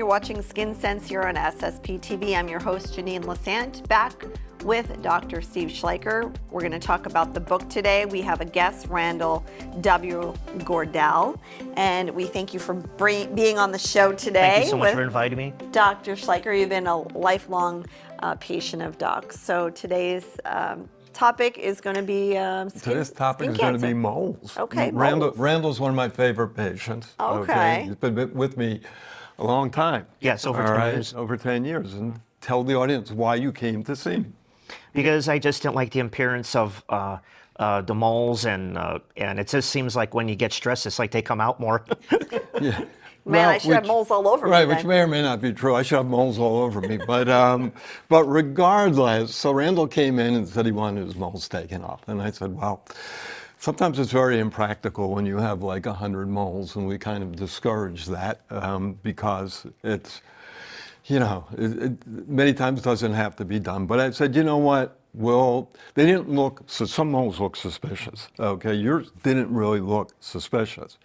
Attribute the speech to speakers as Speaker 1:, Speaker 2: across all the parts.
Speaker 1: Watching Skin Sense here on SSP TV. I'm your host, Jeannine Lesante, back with Dr. Steve Schleicher. We're going to talk about the book today. We have a guest, Randall W. Gornal, and we thank you for being on the show today.
Speaker 2: Thank you so much for inviting me.
Speaker 1: Dr. Schleicher, you've been a lifelong patient of Doc's. So today's topic is going to be
Speaker 3: Today's topic is going to be moles.
Speaker 1: Okay,
Speaker 3: moles. Randall's one of my favorite patients.
Speaker 1: Okay.
Speaker 3: He's been with me a long time.
Speaker 2: Yes, over 10 years.
Speaker 3: Over 10 years. And tell the audience why you came to see me.
Speaker 2: Because I just didn't like the appearance of the moles, and it just seems like when you get stressed, it's like they come out more.
Speaker 3: Yeah.
Speaker 1: Man, I should have moles all over me.
Speaker 3: Right, which may or may not be true. I should have moles all over me. But regardless, so Randall came in and said he wanted his moles taken off. And I said, well, sometimes it's very impractical when you have like 100 moles, and we kind of discourage that because it's, you know, it many times doesn't have to be done. But I said, you know what? Well, they didn't look, so some moles look suspicious, okay? Yours didn't really look suspicious.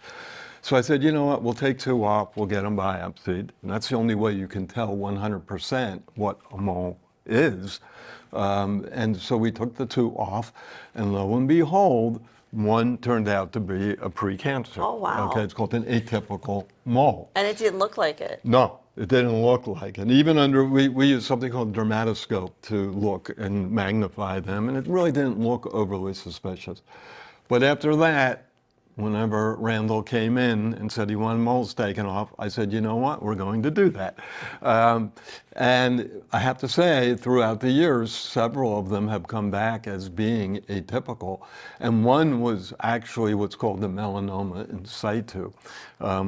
Speaker 3: So I said, you know what? We'll take 2 off, we'll get them biopsied. And that's the only way you can tell 100% what a mole is. And so we took the 2 off, and lo and behold, one turned out to be a precancer.
Speaker 1: Oh, wow.
Speaker 3: Okay, it's called an atypical mole.
Speaker 1: And it didn't look like it.
Speaker 3: No, it didn't look like it. Even under, we use something called dermatoscope to look and magnify them, and it really didn't look overly suspicious. But after that, whenever Randall came in and said he wanted moles taken off, I said, you know what, we're going to do that. And I have to say, throughout the years, several of them have come back as being atypical. And one was actually what's called the melanoma in situ,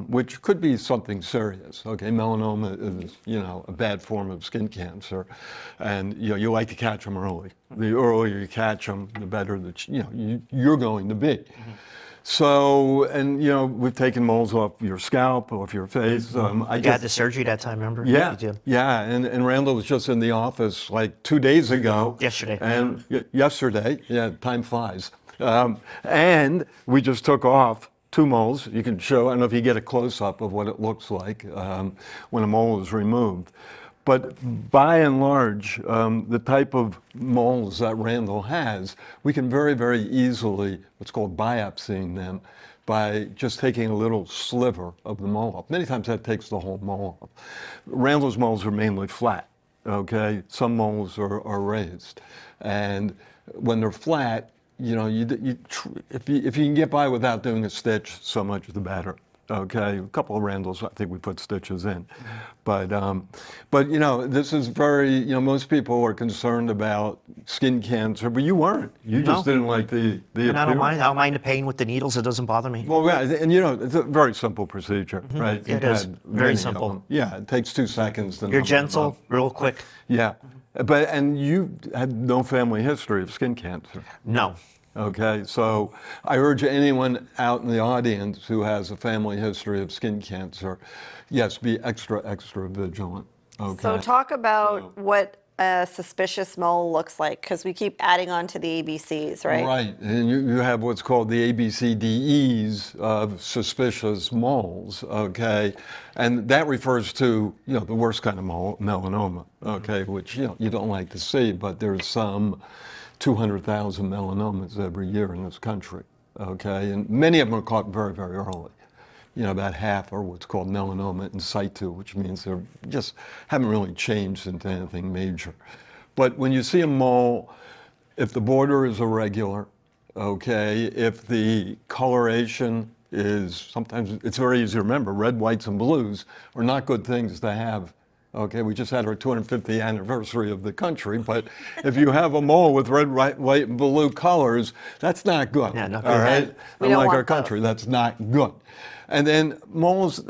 Speaker 3: which could be something serious. Okay, melanoma is, you know, a bad form of skin cancer. And, you know, you like to catch them early. The earlier you catch them, the better that, you know, you're going to be. Mm-hmm. So, and you know, we've taken moles off your scalp, off your face.
Speaker 2: I had the surgery that time, remember?
Speaker 3: Yeah, yeah. And Randall was just in the office like 2 days ago.
Speaker 2: Yesterday.
Speaker 3: And yesterday, yeah, time flies. And we just took off 2 moles. You can show, I don't know if you get a close-up of what it looks like when a mole is removed. But by and large, the type of moles that Randall has, we can very, very easily, what's called biopsying them, by just taking a little sliver of the mole off. Many times that takes the whole mole off. Randall's moles are mainly flat, okay? Some moles are raised. And when they're flat, you know, if you can get by without doing a stitch, so much the better. Okay, a couple of Randalls, I think we put stitches in. But you know, this is very, you know, most people are concerned about skin cancer, but you weren't. You just didn't like the
Speaker 2: And I don't mind the pain with the needles, it doesn't bother me.
Speaker 3: Well, yeah, and you know, it's a very simple procedure, right?
Speaker 2: It is, very simple.
Speaker 3: Yeah, it takes 2 seconds. To
Speaker 2: You're gentle, real quick.
Speaker 3: Yeah, and you had no family history of skin cancer.
Speaker 2: No.
Speaker 3: Okay, so I urge anyone out in the audience who has a family history of skin cancer, yes, be extra, extra vigilant. Okay.
Speaker 1: So talk about what a suspicious mole looks like, because we keep adding on to the ABCs, right?
Speaker 3: Right, and you have what's called the ABCDEs of suspicious moles, okay? And that refers to, you know, the worst kind of melanoma, okay, which, you know, you don't like to see, but there's some 200,000 melanomas every year in this country, okay? And many of them are caught very, very early. You know, about half are what's called melanoma in situ, which means they just haven't really changed into anything major. But when you see a mole, if the border is irregular, okay, if the coloration is, sometimes it's very easy to remember, red, whites, and blues are not good things to have Okay, we just had our 250th anniversary of the country, but if you have a mole with red, white, and blue colors, that's not good.
Speaker 2: Yeah, not
Speaker 3: all
Speaker 2: good.
Speaker 3: right?
Speaker 1: We don't
Speaker 3: Unlike
Speaker 1: want
Speaker 3: our country,
Speaker 1: those.
Speaker 3: that's not good. And then moles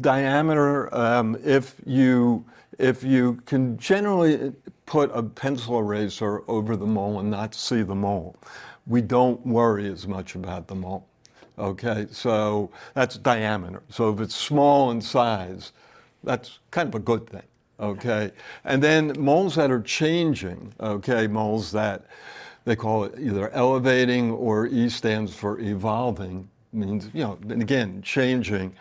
Speaker 3: diameter, if you can generally put a pencil eraser over the mole and not see the mole, we don't worry as much about the mole. Okay, so that's diameter. So if it's small in size, that's kind of a good thing. Okay, and then moles that are changing. Okay, moles that they call it either elevating, or E stands for evolving, means, and again, changing.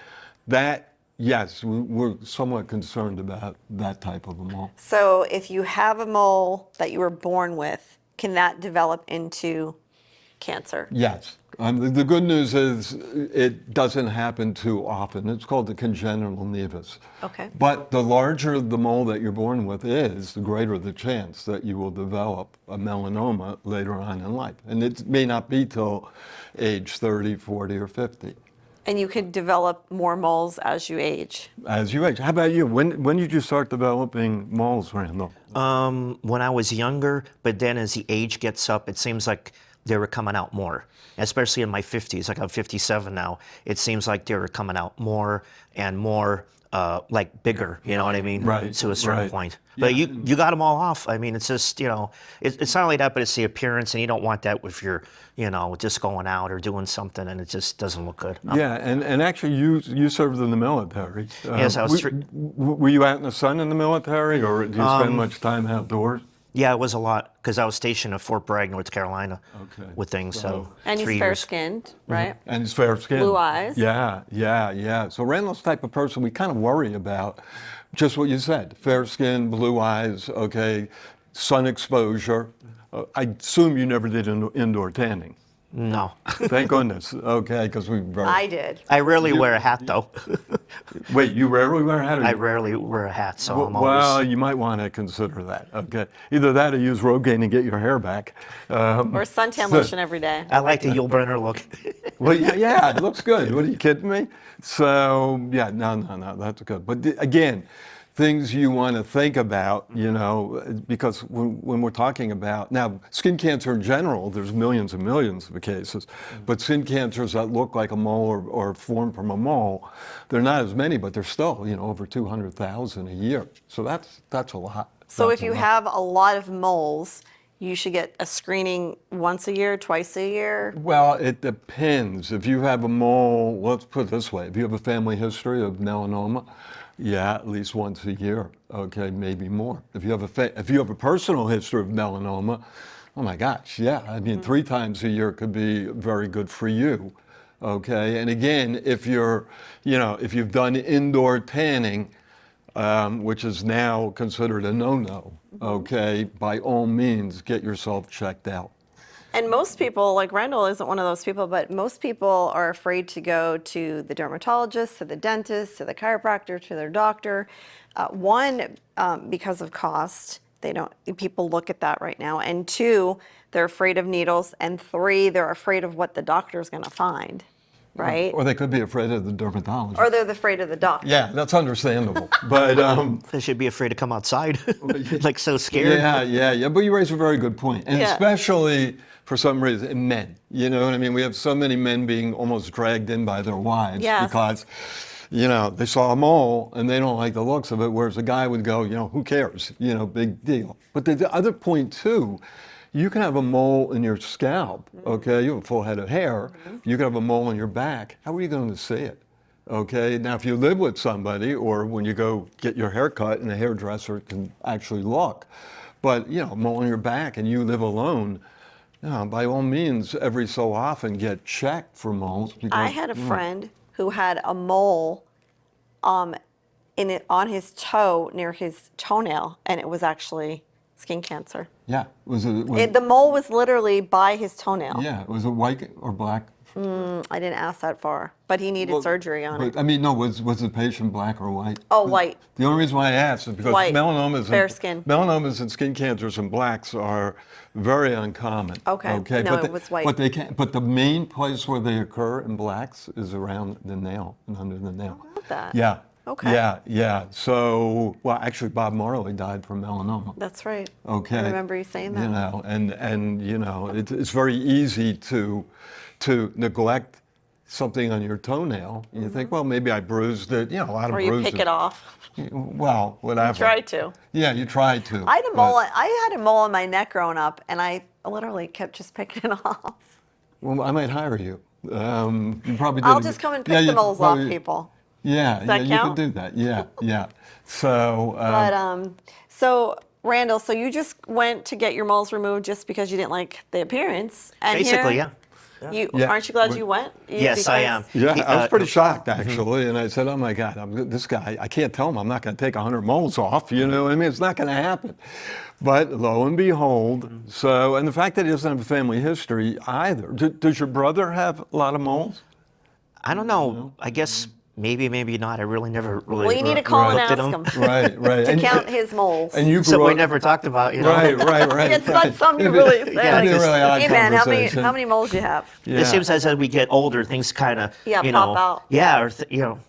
Speaker 3: That, yes, we're somewhat concerned about that type of a mole.
Speaker 1: So if you have a mole that you were born with, can that develop into cancer?
Speaker 3: Yes. The good news is it doesn't happen too often. It's called the congenital nevus.
Speaker 1: Okay.
Speaker 3: But the larger the mole that you're born with is, the greater the chance that you will develop a melanoma later on in life. And it may not be till age 30, 40, or 50.
Speaker 1: And you could develop more moles as you age.
Speaker 3: As you age. How about you? When did you start developing moles, Randall?
Speaker 2: When I was younger, but then as the age gets up, it seems like they were coming out more, especially in my 50s. Like I'm 57 now. It seems like they were coming out more and more, like bigger, you know what I mean?
Speaker 3: Right,
Speaker 2: To a certain
Speaker 3: right.
Speaker 2: point. But you got them all off. I mean, it's just, it's not only that, but it's the appearance, and you don't want that if you're, just going out or doing something, and it just doesn't look good.
Speaker 3: Yeah, and actually you served in the military.
Speaker 2: Yes, I was
Speaker 3: were you out in the sun in the military, or did you spend much time outdoors?
Speaker 2: Yeah, it was a lot, because I was stationed at Fort Bragg, North Carolina,
Speaker 3: Okay.
Speaker 2: with things. So
Speaker 1: And he's
Speaker 2: 3 years.
Speaker 1: fair-skinned, right?
Speaker 3: And he's fair skinned.
Speaker 1: Blue eyes.
Speaker 3: Yeah. So Randall's the type of person we kind of worry about, just what you said, fair skin, blue eyes, okay, sun exposure. I assume you never did indoor tanning.
Speaker 2: No.
Speaker 3: Thank goodness. Okay, because we very.
Speaker 1: I did.
Speaker 2: I rarely wear a hat, though.
Speaker 3: Wait, you rarely wear a hat?
Speaker 2: I rarely wear a hat, so I'm
Speaker 3: Well,
Speaker 2: always...
Speaker 3: you might want to consider that. Okay, either that or use Rogaine and get your hair back.
Speaker 1: Or suntan lotion every day.
Speaker 2: I like the Yul Brynner look.
Speaker 3: Well, yeah, it looks good. What, are you kidding me? So, yeah, no, that's good. But again, things you want to think about, because when we're talking about, now, skin cancer in general, there's millions and millions of cases, but skin cancers that look like a mole or form from a mole, they're not as many, but they're still, over 200,000 a year. So that's a lot.
Speaker 1: So
Speaker 3: That's
Speaker 1: if
Speaker 3: a
Speaker 1: you
Speaker 3: lot.
Speaker 1: have a lot of moles, you should get a screening once a year, twice a year.
Speaker 3: Well, it depends. If you have a mole, let's put it this way, if you have a family history of melanoma, yeah, at least once a year, okay, maybe more. If you have a personal history of melanoma, oh my gosh, yeah, I mean, 3 times a year could be very good for you, okay? And again, if you've done indoor tanning, which is now considered a no-no, okay, by all means, get yourself checked out.
Speaker 1: And most people, like Randall isn't one of those people, but most people are afraid to go to the dermatologist, to the dentist, to the chiropractor, to their doctor. One, because of cost, people look at that right now. And 2, they're afraid of needles. And 3, they're afraid of what the doctor's going to find, right?
Speaker 3: Or they could be afraid of the dermatologist.
Speaker 1: Or they're afraid of the doctor.
Speaker 3: Yeah, that's understandable. But
Speaker 2: They should be afraid to come outside, like so scared.
Speaker 3: yeah. But you raise a very good point, and
Speaker 1: Yeah.
Speaker 3: especially for some reason in men. You know what I mean? We have so many men being almost dragged in by their wives
Speaker 1: Yes.
Speaker 3: because, they saw a mole and they don't like the looks of it. Whereas a guy would go, who cares? Big deal. But the other point too. You can have a mole in your scalp, okay? You have a full head of hair. You can have a mole in your back. How are you going to see it? Okay, now if you live with somebody or when you go get your hair cut and a hairdresser can actually look, but a mole in your back and you live alone, by all means, every so often get checked for moles. Because,
Speaker 1: I had a friend who had a mole on his toe near his toenail, and it was actually skin cancer.
Speaker 3: Yeah,
Speaker 1: The mole was literally by his toenail.
Speaker 3: yeah, was it white or black?
Speaker 1: I didn't ask that far, but he needed surgery on it.
Speaker 3: But, I mean, no, was the patient black or white?
Speaker 1: Oh, white.
Speaker 3: The only reason why I asked is because
Speaker 1: White.
Speaker 3: melanomas
Speaker 1: Fair skin.
Speaker 3: melanomas and skin cancers in blacks are very uncommon.
Speaker 1: Okay. No, it was white.
Speaker 3: But they can. But the main place where they occur in blacks is around the nail and under the nail.
Speaker 1: I love that.
Speaker 3: Yeah.
Speaker 1: Okay.
Speaker 3: Yeah, yeah. So, well, actually, Bob Marley died from melanoma.
Speaker 1: That's right.
Speaker 3: Okay.
Speaker 1: I remember you saying that.
Speaker 3: You know, and it's very easy to neglect something on your toenail. You think, well, maybe I bruised it. You know, a lot of
Speaker 1: Or you
Speaker 3: bruises.
Speaker 1: pick it off.
Speaker 3: Well, whatever.
Speaker 1: Try to.
Speaker 3: Yeah, you try to.
Speaker 1: I had a mole. I had a mole on my neck growing up, and I literally kept just picking it off.
Speaker 3: Well, I might hire you. You probably did.
Speaker 1: I'll just come and pick the moles off people.
Speaker 3: Yeah,
Speaker 1: Does that
Speaker 3: yeah,
Speaker 1: count?
Speaker 3: you could do that. Yeah, yeah. So,
Speaker 1: But so Randall, so you just went to get your moles removed just because you didn't like the appearance, and
Speaker 2: Basically,
Speaker 1: here,
Speaker 2: yeah.
Speaker 3: Yeah.
Speaker 1: Aren't you glad you went?
Speaker 2: Yes, I am.
Speaker 3: yeah,
Speaker 2: He-
Speaker 3: I was pretty shocked
Speaker 2: mm-hmm.
Speaker 3: actually, and I said, "Oh my God, this guy! I can't tell him I'm not going to take 100 moles off. You know what I mean? It's not going to happen." But lo and behold, so and the fact that he doesn't have a family history either. Does your brother have a lot of moles?
Speaker 2: I don't know. I guess maybe not. I really never really.
Speaker 1: Well, you need to call and
Speaker 2: looked
Speaker 1: ask
Speaker 2: at
Speaker 1: him
Speaker 3: Right, right.
Speaker 1: to count his moles.
Speaker 3: And you grew
Speaker 2: So we
Speaker 3: up.
Speaker 2: never talked about, you know.
Speaker 3: Right, right.
Speaker 1: It's not something you
Speaker 3: It'd be-
Speaker 1: really say.
Speaker 3: it'd be
Speaker 1: like,
Speaker 3: a really odd
Speaker 1: hey man,
Speaker 3: conversation.
Speaker 1: how many moles you have?
Speaker 3: Yeah.
Speaker 2: It seems as we get older, things kind of,
Speaker 1: Yeah,
Speaker 2: you
Speaker 1: pop
Speaker 2: know,
Speaker 1: out.
Speaker 2: yeah, or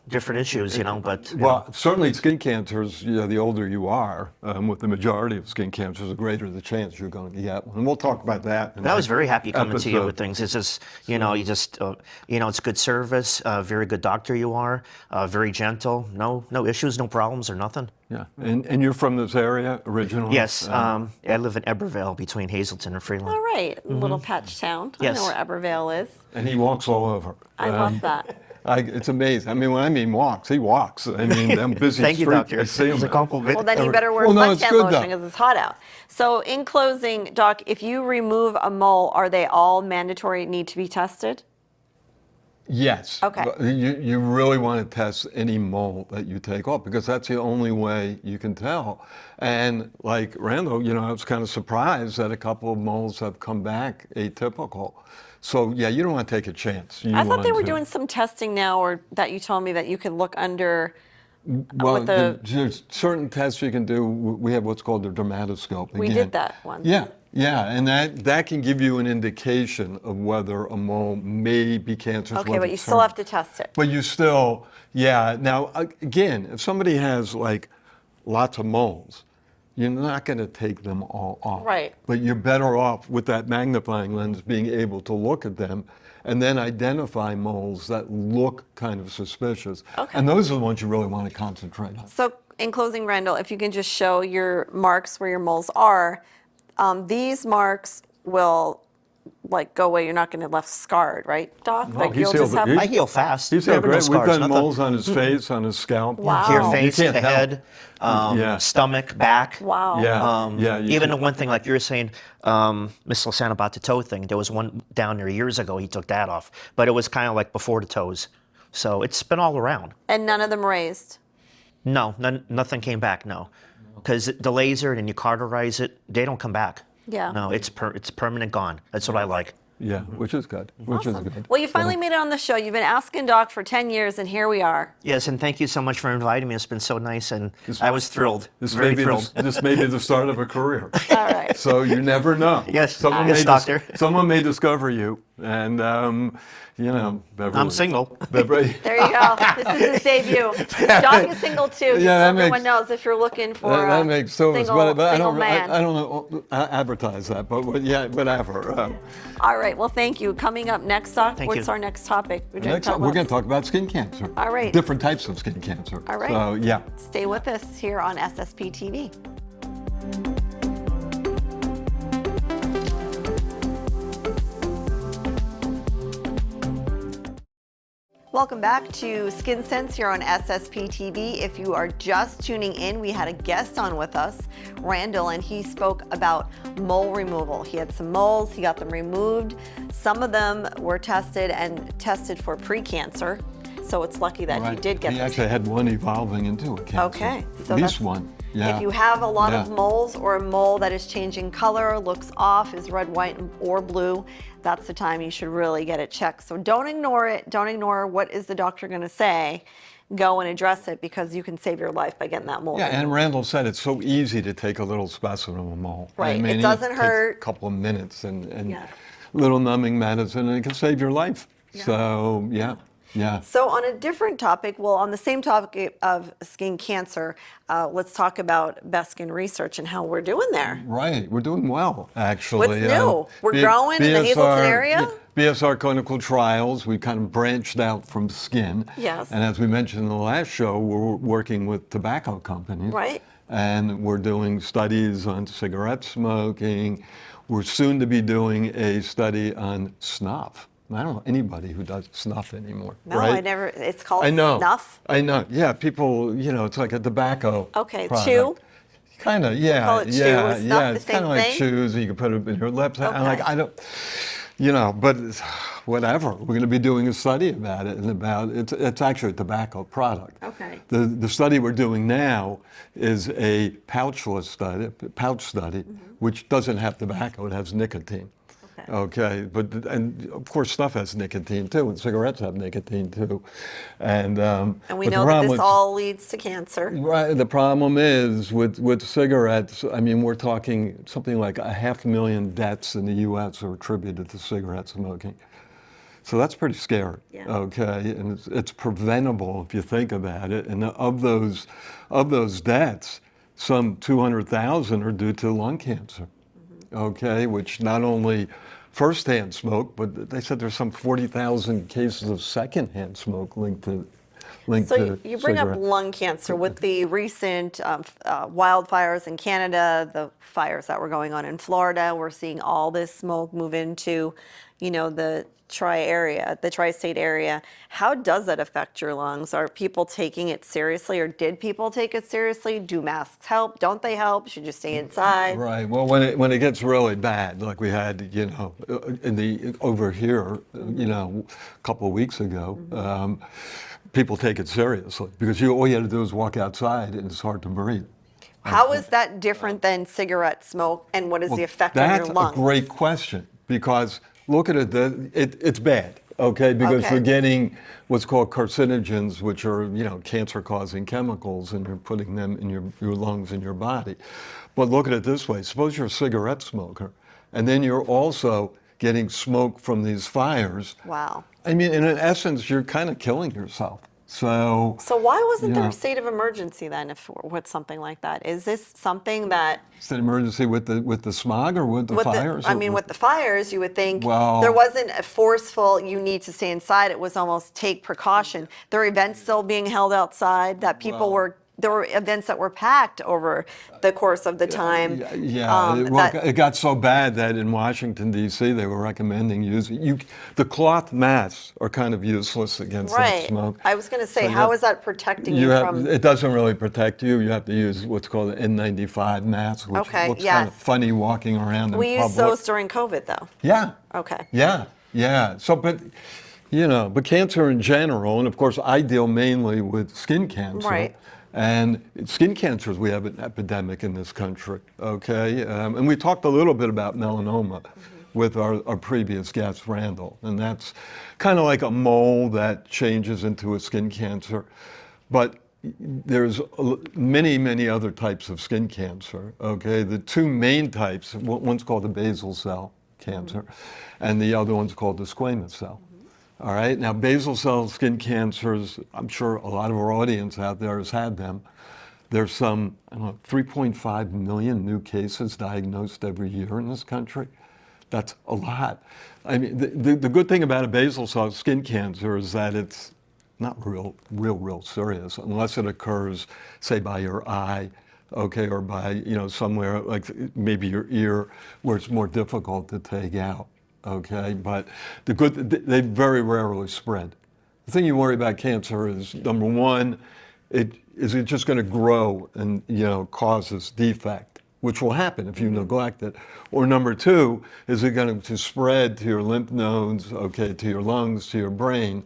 Speaker 2: different issues, you know. But
Speaker 3: Well, certainly skin cancers, the older you are, with the majority of skin cancers, the greater the chance you're going to get one. And we'll talk about that.
Speaker 2: I was very happy coming to you
Speaker 3: episode.
Speaker 2: with things. It's just, it's good service, very good doctor you are, very gentle, no issues, no problems or nothing.
Speaker 3: Yeah, and you're from this area originally?
Speaker 2: Yes, I live in Ebervale between Hazelton and Freeland.
Speaker 1: All right, little patch town. I
Speaker 2: Yes.
Speaker 1: know where Ebervale is.
Speaker 3: And he walks all over.
Speaker 1: I love that.
Speaker 3: It's amazing. I mean, when I mean walks, he walks. I mean, I'm busy
Speaker 2: Thank you,
Speaker 3: street,
Speaker 2: doctor.
Speaker 3: I see him.
Speaker 2: It's a compliment.
Speaker 1: Well, then you better wear
Speaker 3: Well, no, it's
Speaker 1: suntan
Speaker 3: good,
Speaker 1: lotion
Speaker 3: though.
Speaker 1: because it's hot out. So, in closing, Doc, if you remove a mole, are they all mandatory need to be tested?
Speaker 3: Yes.
Speaker 1: Okay.
Speaker 3: But you really want to test any mole that you take off because that's the only way you can tell. And like Randall, I was kind of surprised that a couple of moles have come back atypical. So yeah, you don't want to take a chance.
Speaker 1: I thought they were doing some testing now, or that you told me that you could look under.
Speaker 3: Well,
Speaker 1: with the-
Speaker 3: there's certain tests you can do. We have what's called the dermatoscope.
Speaker 1: We
Speaker 3: again.
Speaker 1: did that once.
Speaker 3: Yeah, yeah, and that can give you an indication of whether a mole may be cancerous.
Speaker 1: Okay,
Speaker 3: whether
Speaker 1: but you
Speaker 3: it's
Speaker 1: still
Speaker 3: certain.
Speaker 1: have to test it.
Speaker 3: But you still, yeah. Now, again, if somebody has like lots of moles, you're not going to take them all off.
Speaker 1: Right.
Speaker 3: But you're better off with that magnifying lens being able to look at them and then identify moles that look kind of suspicious.
Speaker 1: Okay.
Speaker 3: And those are the ones you really want to concentrate on.
Speaker 1: So, in closing, Randall, if you can just show your marks where your moles are, these marks will like go away. You're not going to left scarred, right, Doc?
Speaker 3: No,
Speaker 1: like
Speaker 3: he's
Speaker 1: you'll just
Speaker 3: healed-
Speaker 1: have.
Speaker 2: I heal fast.
Speaker 3: He's
Speaker 2: There
Speaker 3: had
Speaker 2: were no
Speaker 3: great. We've
Speaker 2: scars,
Speaker 3: done
Speaker 2: nothing.
Speaker 3: moles on his face, on his scalp.
Speaker 1: Wow.
Speaker 2: Your
Speaker 1: Oh,
Speaker 2: face,
Speaker 3: you
Speaker 2: the
Speaker 3: can't tell.
Speaker 2: head,
Speaker 3: Yeah.
Speaker 2: stomach, back.
Speaker 1: Wow.
Speaker 3: Yeah, yeah. you
Speaker 2: Even
Speaker 3: can-
Speaker 2: the one thing, like you were saying, Miss Lesante about the toe thing, there was one down there years ago, he took that off. But it was kind of like before the toes. So it's been all around.
Speaker 1: And none of them raised.
Speaker 2: No, nothing came back, no. Because the laser and you cauterize it, they don't come back.
Speaker 1: Yeah.
Speaker 2: No, it's permanent gone. That's what I like.
Speaker 3: Yeah, which is good. Which is good.
Speaker 1: Well, you finally made it on the show. You've been asking Doc for 10 years, and here we are.
Speaker 2: Yes, and thank you so much for inviting me. It's been so nice, and I was thrilled.
Speaker 3: This
Speaker 2: Very
Speaker 3: may be
Speaker 2: thrilled.
Speaker 3: this may be the start of a career.
Speaker 1: All right.
Speaker 3: So you never know.
Speaker 2: Yes,
Speaker 3: someone
Speaker 2: yes,
Speaker 3: may
Speaker 2: doctor.
Speaker 3: someone may discover you, and Beverly.
Speaker 2: I'm single.
Speaker 3: Beverly.
Speaker 1: There you go. This is his debut. Doc is single too. Just
Speaker 3: Yeah,
Speaker 1: so
Speaker 3: that
Speaker 1: everyone
Speaker 3: makes-
Speaker 1: knows if you're looking for
Speaker 3: That
Speaker 1: a
Speaker 3: makes so much.
Speaker 1: single,
Speaker 3: But I
Speaker 1: single
Speaker 3: don't.
Speaker 1: man.
Speaker 3: I don't know. Advertise that, but yeah, whatever.
Speaker 1: All right. Well, thank you. Coming up next, Doc.
Speaker 2: Thank
Speaker 1: What's
Speaker 2: you.
Speaker 1: our next topic? We're gonna
Speaker 3: Next
Speaker 1: talk
Speaker 3: up, we're
Speaker 1: about-
Speaker 3: going to talk about skin cancer.
Speaker 1: All right.
Speaker 3: Different types of skin cancer.
Speaker 1: All right.
Speaker 3: So yeah.
Speaker 1: Stay with us here on SSP TV. Welcome back to Skin Sense here on SSP TV. If you are just tuning in, we had a guest on with us, Randall, and he spoke about mole removal. He had some moles, he got them removed. Some of them were tested for pre-cancer, so it's lucky that he did get
Speaker 3: He
Speaker 1: this.
Speaker 3: actually had one evolving into a cancer.
Speaker 1: Okay, so
Speaker 3: At least
Speaker 1: that's-
Speaker 3: one. Yeah.
Speaker 1: If you have a lot of
Speaker 3: Yeah.
Speaker 1: moles or a mole that is changing color, looks off, is red, white, or blue, that's the time you should really get it checked. So don't ignore it. Don't ignore what is the doctor going to say. Go and address it because you can save your life by getting that mole.
Speaker 3: Yeah, and Randall said it's so easy to take a little specimen of a mole.
Speaker 1: Right, it doesn't
Speaker 3: takes
Speaker 1: hurt.
Speaker 3: A couple of minutes and
Speaker 1: Yes.
Speaker 3: little numbing medicine, and it can save your life. So yeah. Yeah.
Speaker 1: So on a different topic, well, on the same topic of skin cancer, let's talk about best skin research and how we're doing there.
Speaker 3: Right, we're doing well, actually.
Speaker 1: What's new? We're growing in the Hazleton area?
Speaker 3: BSR clinical trials, we kind of branched out from skin.
Speaker 1: Yes.
Speaker 3: And as we mentioned in the last show, we're working with tobacco companies.
Speaker 1: Right.
Speaker 3: And we're doing studies on cigarette smoking. We're soon to be doing a study on snuff. I don't know anybody who does snuff anymore.
Speaker 1: No,
Speaker 3: right?
Speaker 1: I never. It's called
Speaker 3: I know.
Speaker 1: snuff.
Speaker 3: I know. Yeah, people, it's like a tobacco.
Speaker 1: Okay,
Speaker 3: product.
Speaker 1: chew.
Speaker 3: Kind of, yeah.
Speaker 1: call it chew.
Speaker 3: Yeah,
Speaker 1: Is snuff
Speaker 3: yeah.
Speaker 1: the
Speaker 3: It's kind
Speaker 1: same
Speaker 3: of like
Speaker 1: thing?
Speaker 3: chews, and you can put it in your lips.
Speaker 1: Okay.
Speaker 3: I'm like, I don't, but whatever. We're going to be doing a study about it, and it's actually a tobacco product.
Speaker 1: Okay.
Speaker 3: The study we're doing now is a pouch study, which doesn't have tobacco. It has nicotine. Okay, and of course snuff has nicotine too, and cigarettes have nicotine too, and
Speaker 1: we
Speaker 3: but the
Speaker 1: know that
Speaker 3: problem
Speaker 1: this
Speaker 3: with-
Speaker 1: all leads to cancer.
Speaker 3: Right. The problem is with cigarettes. I mean, we're talking something like 500,000 deaths in the U.S. are attributed to cigarette smoking. So that's pretty scary.
Speaker 1: Yeah.
Speaker 3: Okay, and it's preventable if you think about it. And of those deaths, some 200,000 are due to lung cancer. Okay, which not only firsthand smoke, but they said there's some 40,000 cases of secondhand smoke linked to
Speaker 1: So you bring up
Speaker 3: cigarette.
Speaker 1: lung cancer with the recent wildfires in Canada, the fires that were going on in Florida. We're seeing all this smoke move into, the tri-state area. How does that affect your lungs? Are people taking it seriously, or did people take it seriously? Do masks help? Don't they help? Should you stay inside?
Speaker 3: Right. Well, when it gets really bad, like we had, over here, a couple of weeks ago, people take it seriously because all you had to do is walk outside, and it's hard to breathe.
Speaker 1: How is that different than cigarette smoke, and what is the effect on
Speaker 3: That's
Speaker 1: your lungs?
Speaker 3: a great question because look at it, it's bad. Okay, because
Speaker 1: Okay.
Speaker 3: we're getting what's called carcinogens, which are cancer-causing chemicals, and you're putting them in your lungs and your body. But look at it this way: suppose you're a cigarette smoker, and then you're also getting smoke from these fires.
Speaker 1: Wow.
Speaker 3: I mean, in essence, you're kind of killing yourself. So
Speaker 1: why wasn't there
Speaker 3: Yeah.
Speaker 1: a state of emergency then with something like that? Is this something that
Speaker 3: is it emergency with the smog or with the fires?
Speaker 1: with the fires, you would think
Speaker 3: Well-
Speaker 1: there wasn't a forceful, you need to stay inside. It was almost take precaution. There were events still being held outside that there were events that were packed over the course of the time.
Speaker 3: It got so bad that in Washington, D.C., they were recommending using the cloth masks are kind of useless against that
Speaker 1: Right.
Speaker 3: smoke.
Speaker 1: I was going to say,
Speaker 3: So you
Speaker 1: how
Speaker 3: have-
Speaker 1: is that protecting you from?
Speaker 3: It doesn't really protect you. You have to use what's called an N95 mask, which
Speaker 1: Okay,
Speaker 3: looks kind of
Speaker 1: yes.
Speaker 3: funny walking around in
Speaker 1: We
Speaker 3: public.
Speaker 1: used those during COVID, though.
Speaker 3: Yeah.
Speaker 1: Okay.
Speaker 3: Yeah. So, but cancer in general, and of course, I deal mainly with skin cancer.
Speaker 1: Right.
Speaker 3: And skin cancers, we have an epidemic in this country, okay? And we talked a little bit about melanoma with our previous guest, Randall. And that's kind of like a mole that changes into a skin cancer. But there's many, many other types of skin cancer, okay? The two main types, one's called the basal cell cancer, and the other one's called the squamous cell. All right, now basal cell skin cancers, I'm sure a lot of our audience out there has had them. There's some, 3.5 million new cases diagnosed every year in this country. That's a lot. I mean, the good thing about a basal cell skin cancer is that it's not real serious unless it occurs, say, by your eye, okay, or by, somewhere like maybe your ear where it's more difficult to take out. Okay, but they very rarely spread. The thing you worry about cancer is, number one, is it just going to grow and cause this defect, which will happen if you neglect it, or number two, is it going to spread to your lymph nodes, okay, to your lungs, to your brain.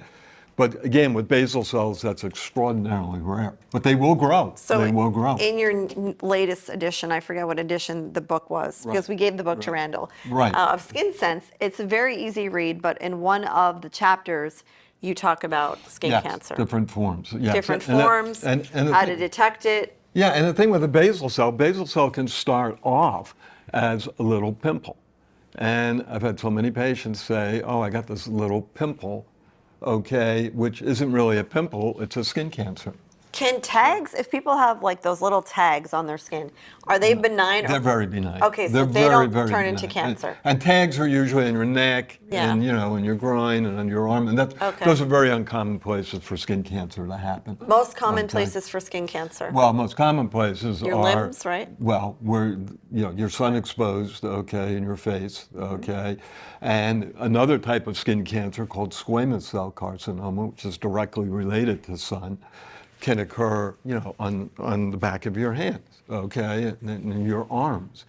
Speaker 3: But again, with basal cells, that's extraordinarily rare. But they will grow. They will grow.
Speaker 1: In your latest edition, I forget what edition the book was, because we gave the book to Randall,
Speaker 3: Right.
Speaker 1: of Skin Sense. It's a very easy read, but in one of the chapters, you talk about skin
Speaker 3: Yes,
Speaker 1: cancer.
Speaker 3: different forms. Yes.
Speaker 1: Different
Speaker 3: And that-
Speaker 1: forms,
Speaker 3: and the
Speaker 1: how
Speaker 3: thing-
Speaker 1: to detect it.
Speaker 3: Yeah, and the thing with a basal cell can start off as a little pimple. And I've had so many patients say, oh, I got this little pimple okay, which isn't really a pimple, it's a skin cancer.
Speaker 1: Can tags, if people have like those little tags on their skin, are they benign?
Speaker 3: They're very benign.
Speaker 1: Okay, so
Speaker 3: They're
Speaker 1: they
Speaker 3: very,
Speaker 1: don't
Speaker 3: very
Speaker 1: turn
Speaker 3: benign.
Speaker 1: into cancer.
Speaker 3: And tags are usually in your neck
Speaker 1: Yeah.
Speaker 3: and, in your groin and on your arm. And
Speaker 1: Okay.
Speaker 3: those are very uncommon places for skin cancer to happen.
Speaker 1: Most common
Speaker 3: Okay.
Speaker 1: places for skin cancer.
Speaker 3: Well, most common places
Speaker 1: Your
Speaker 3: are
Speaker 1: limbs, right?
Speaker 3: Well, where your sun exposed, okay, in your face, okay, and another type of skin cancer called squamous cell carcinoma, which is directly related to sun, can occur, on the back of your hands, okay, and in your arms.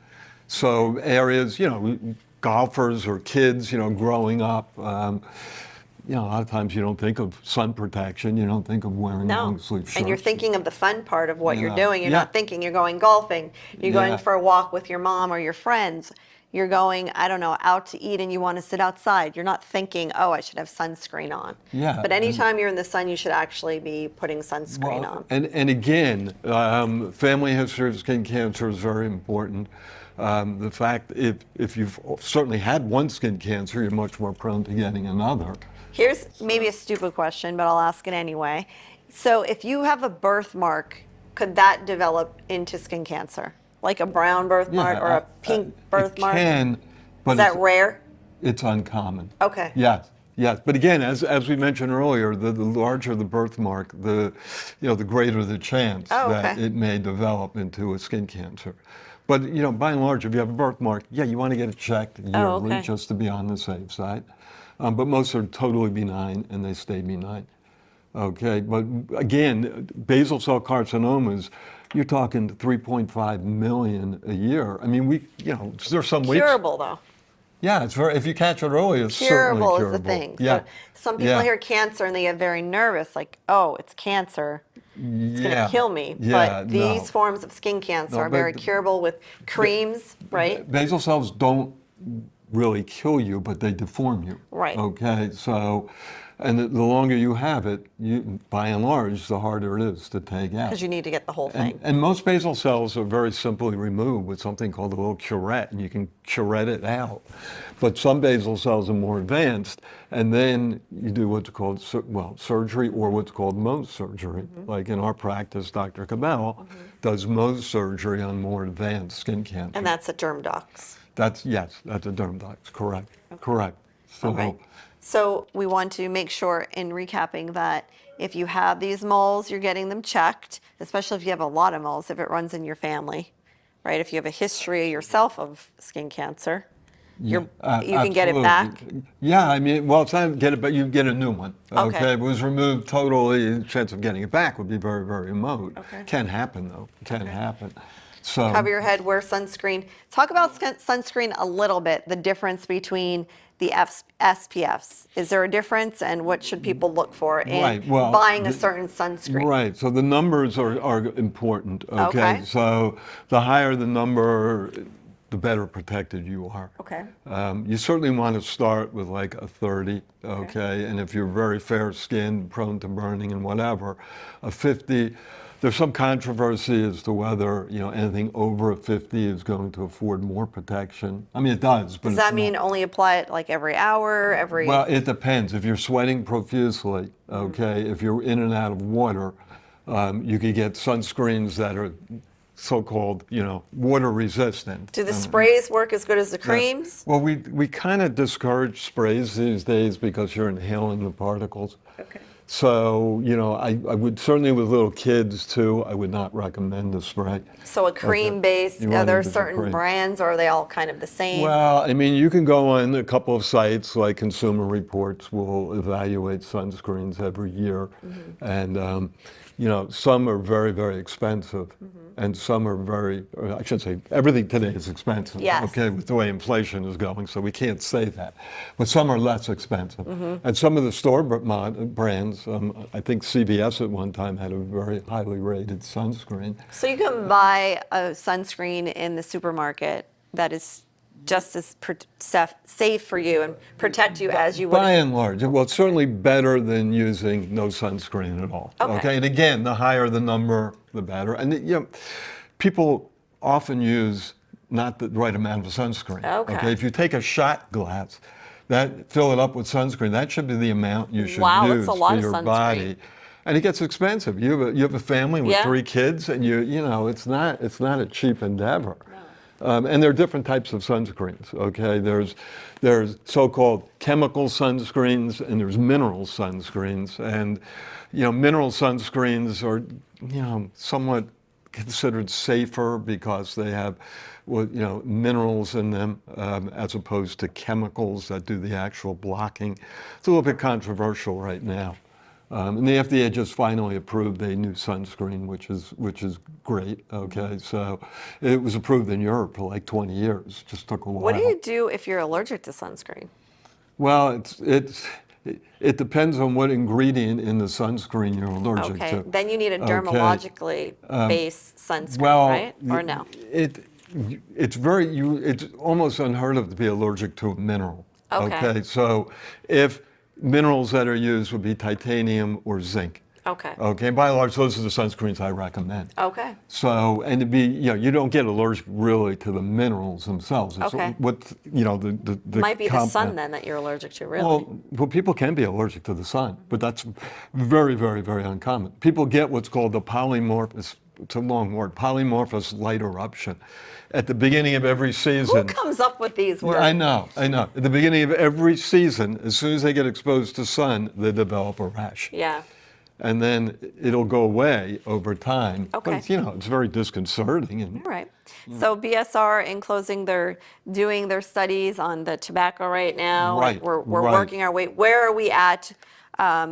Speaker 3: So areas, golfers or kids, growing up. A lot of times you don't think of sun protection. You don't think of wearing
Speaker 1: No.
Speaker 3: long sleeve shirts.
Speaker 1: And you're thinking of the fun part of what you're
Speaker 3: Yeah.
Speaker 1: doing. You're
Speaker 3: Yeah.
Speaker 1: not thinking you're going golfing. You're going
Speaker 3: Yeah.
Speaker 1: for a walk with your mom or your friends. You're going, I don't know, out to eat and you want to sit outside. You're not thinking, oh, I should have sunscreen on.
Speaker 3: Yeah,
Speaker 1: But anytime you're in the sun, you should actually be putting sunscreen on.
Speaker 3: And again, family history of skin cancer is very important. The fact if you've certainly had one skin cancer, you're much more prone to getting another.
Speaker 1: Here's maybe a stupid question, but I'll ask it anyway. So if you have a birthmark, could that develop into skin cancer? Like a brown birthmark or a pink birthmark?
Speaker 3: It can, but
Speaker 1: Is that rare?
Speaker 3: it's uncommon.
Speaker 1: Okay.
Speaker 3: Yes. But again, as we mentioned earlier, the larger the birthmark, the greater the chance that it may develop into a skin cancer. But by and large, if you have a birthmark, you want to get it checked yearly just to be on the safe side. But most are totally benign and they stay benign. Okay, but again, basal cell carcinomas, you're talking 3.5 million a year. I mean, there's some weeks.
Speaker 1: Curable though.
Speaker 3: Yeah, it's if you catch it early, it's certainly
Speaker 1: Curable
Speaker 3: curable.
Speaker 1: is the thing.
Speaker 3: Yeah.
Speaker 1: So some people hear cancer and they get very nervous, like, oh, it's cancer. It's going to kill me. But these forms of skin cancer are very curable with creams, right?
Speaker 3: Basal cells don't really kill you, but they deform you.
Speaker 1: Right.
Speaker 3: Okay, so, and the longer you have it, by and large, the harder it is to take out.
Speaker 1: Because you need to get the whole thing.
Speaker 3: And most basal cells are very simply removed with something called a little curette, and you can curette it out. But some basal cells are more advanced, and then you do what's called, surgery or what's called Mohs surgery. Like in our practice, Dr. Cabell does Mohs surgery on more advanced skin cancer.
Speaker 1: And that's at derm docs.
Speaker 3: That's a derm docs, correct, correct. So,
Speaker 1: Okay. So we want to make sure in recapping that if you have these moles, you're getting them checked, especially if you have a lot of moles, if it runs in your family, right? If you have a history yourself of skin cancer, you can get it back.
Speaker 3: Yeah, I mean, well, it's not get it, but you get a new one.
Speaker 1: Okay.
Speaker 3: If it was removed totally, the chance of getting it back would be very, very remote.
Speaker 1: Okay.
Speaker 3: Can happen though. Can happen. So
Speaker 1: Cover your head, wear sunscreen. Talk about sunscreen a little bit, the difference between the SPFs. Is there a difference, and what should people look for in buying a certain sunscreen?
Speaker 3: Right, so the numbers are important,
Speaker 1: Okay.
Speaker 3: So the higher the number, the better protected you are.
Speaker 1: Okay.
Speaker 3: You certainly want to start with like a 30, okay? And if you're very fair skinned, prone to burning and whatever, a 50. There's some controversy as to whether anything over a 50 is going to afford more protection. I mean, it does, but
Speaker 1: Does that mean only apply it like every hour, every?
Speaker 3: Well, it depends. If you're sweating profusely, okay, if you're in and out of water, you could get sunscreens that are so-called, water resistant.
Speaker 1: Do the sprays work as good as the creams?
Speaker 3: Well, we kind of discourage sprays these days because you're inhaling the particles.
Speaker 1: Okay.
Speaker 3: So, I would certainly with little kids too, I would not recommend the spray.
Speaker 1: So a cream base, are there certain brands or are they all kind of the same?
Speaker 3: Well, I mean, you can go on a couple of sites like Consumer Reports will evaluate sunscreens every year. And, some are very, very expensive. And some are I should say, everything today is expensive.
Speaker 1: Yes.
Speaker 3: Okay, with the way inflation is going, so we can't say that. But some are less expensive. And some of the store brands, I think CVS at one time had a very highly rated sunscreen.
Speaker 1: So you can buy a sunscreen in the supermarket that is just as safe for you and protect you as you would.
Speaker 3: By and large, well, it's certainly better than using no sunscreen at all. Okay, and again, the higher the number, the better. And people often use not the right amount of sunscreen.
Speaker 1: Okay.
Speaker 3: If you take a shot glass, fill it up with sunscreen. That should be the amount you should
Speaker 1: Wow,
Speaker 3: use
Speaker 1: that's a lot
Speaker 3: for
Speaker 1: of
Speaker 3: your
Speaker 1: sunscreen.
Speaker 3: body. And it gets expensive. You have a family with
Speaker 1: Yeah.
Speaker 3: 3 kids, and you know it's not a cheap endeavor. And there are different types of sunscreens. Okay, there's so-called chemical sunscreens and there's mineral sunscreens. And mineral sunscreens are somewhat considered safer because they have minerals in them as opposed to chemicals that do the actual blocking. It's a little bit controversial right now. And the FDA just finally approved a new sunscreen, which is great. Okay, so it was approved in Europe for like 20 years. Just took a while.
Speaker 1: What do you do if you're allergic to sunscreen?
Speaker 3: Well, it depends on what ingredient in the sunscreen you're allergic to.
Speaker 1: Okay, then you need a dermatologically based sunscreen,
Speaker 3: Well,
Speaker 1: right? Or no?
Speaker 3: It's almost unheard of to be allergic to a mineral.
Speaker 1: Okay.
Speaker 3: So if minerals that are used would be titanium or zinc.
Speaker 1: Okay.
Speaker 3: Okay, by and large, those are the sunscreens I recommend.
Speaker 1: Okay.
Speaker 3: So, and to be, you don't get allergic really to the minerals themselves. It's
Speaker 1: Okay.
Speaker 3: what, the
Speaker 1: Might be the sun
Speaker 3: compound.
Speaker 1: then that you're allergic to, really.
Speaker 3: Well, people can be allergic to the sun, but that's very, very, very uncommon. People get what's called the polymorphous, it's a long word, polymorphous light eruption. At the beginning of every season.
Speaker 1: Who comes up with these words?
Speaker 3: I know. At the beginning of every season, as soon as they get exposed to sun, they develop a rash.
Speaker 1: Yeah.
Speaker 3: And then it'll go away over time.
Speaker 1: Okay.
Speaker 3: But it's very disconcerting. And
Speaker 1: All right. So BSR, in closing, they're doing their studies on the tobacco right now.
Speaker 3: Right,
Speaker 1: We're
Speaker 3: right.
Speaker 1: working our way. Where are we at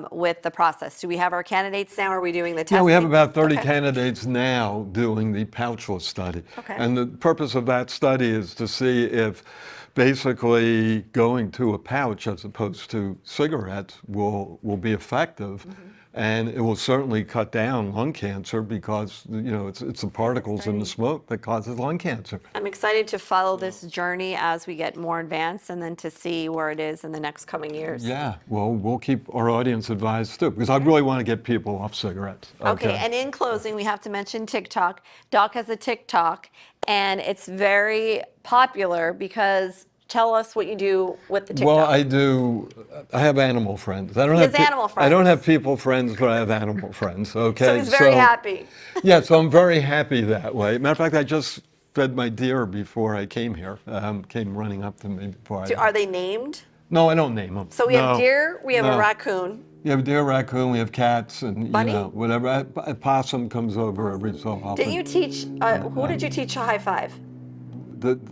Speaker 1: with the process? Do we have our candidates now? Are we doing the testing?
Speaker 3: yeah, we have about 30
Speaker 1: Okay.
Speaker 3: candidates now doing the pouchless study.
Speaker 1: Okay.
Speaker 3: And the purpose of that study is to see if basically going to a pouch as opposed to cigarettes will be effective.
Speaker 1: Mm-hmm.
Speaker 3: And it will certainly cut down lung cancer because it's the particles in the smoke that causes lung cancer.
Speaker 1: I'm excited to follow this journey as we get more advanced and then to see where it is in the next coming years.
Speaker 3: Yeah, well, we'll keep our audience advised too, because I really want to get people off cigarettes.
Speaker 1: Okay, and in closing, we have to mention TikTok. Doc has a TikTok, and it's very popular because tell us what you do with the TikTok.
Speaker 3: Well, I have animal friends. I don't
Speaker 1: He
Speaker 3: have
Speaker 1: has animal
Speaker 3: I don't
Speaker 1: friends.
Speaker 3: have people friends, but I have animal friends. Okay.
Speaker 1: So he's very happy.
Speaker 3: Yeah, so I'm very happy that way. Matter of fact, I just fed my deer before I came here. Came running up to me before
Speaker 1: Are they named?
Speaker 3: No, I don't name them.
Speaker 1: So we have deer, we have a raccoon.
Speaker 3: We have deer, raccoon, we have cats, and
Speaker 1: Bunny?
Speaker 3: whatever. A possum comes over every so often.
Speaker 1: Didn't you teach, who did you teach a high five?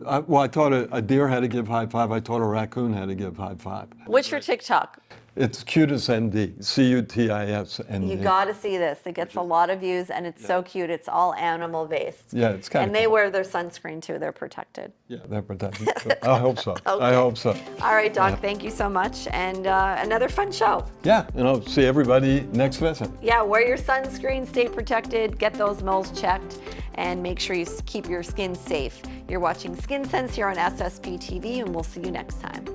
Speaker 3: I taught a deer how to give high five. I taught a raccoon how to give high five.
Speaker 1: What's your TikTok?
Speaker 3: It's Cutisnd, Cutisnd.
Speaker 1: You got to see this. It gets a lot of views, and it's so cute. It's all animal based.
Speaker 3: Yeah, it's kind of
Speaker 1: And they wear their sunscreen too. They're protected.
Speaker 3: Yeah, they're protected. I hope so. I hope so.
Speaker 1: All right, Doc. Thank you so much, and another fun show.
Speaker 3: Yeah, and I'll see everybody next visit.
Speaker 1: Yeah, wear your sunscreen, stay protected, get those moles checked, and make sure you keep your skin safe. You're watching Skin Sense here on SSP TV, and we'll see you next time.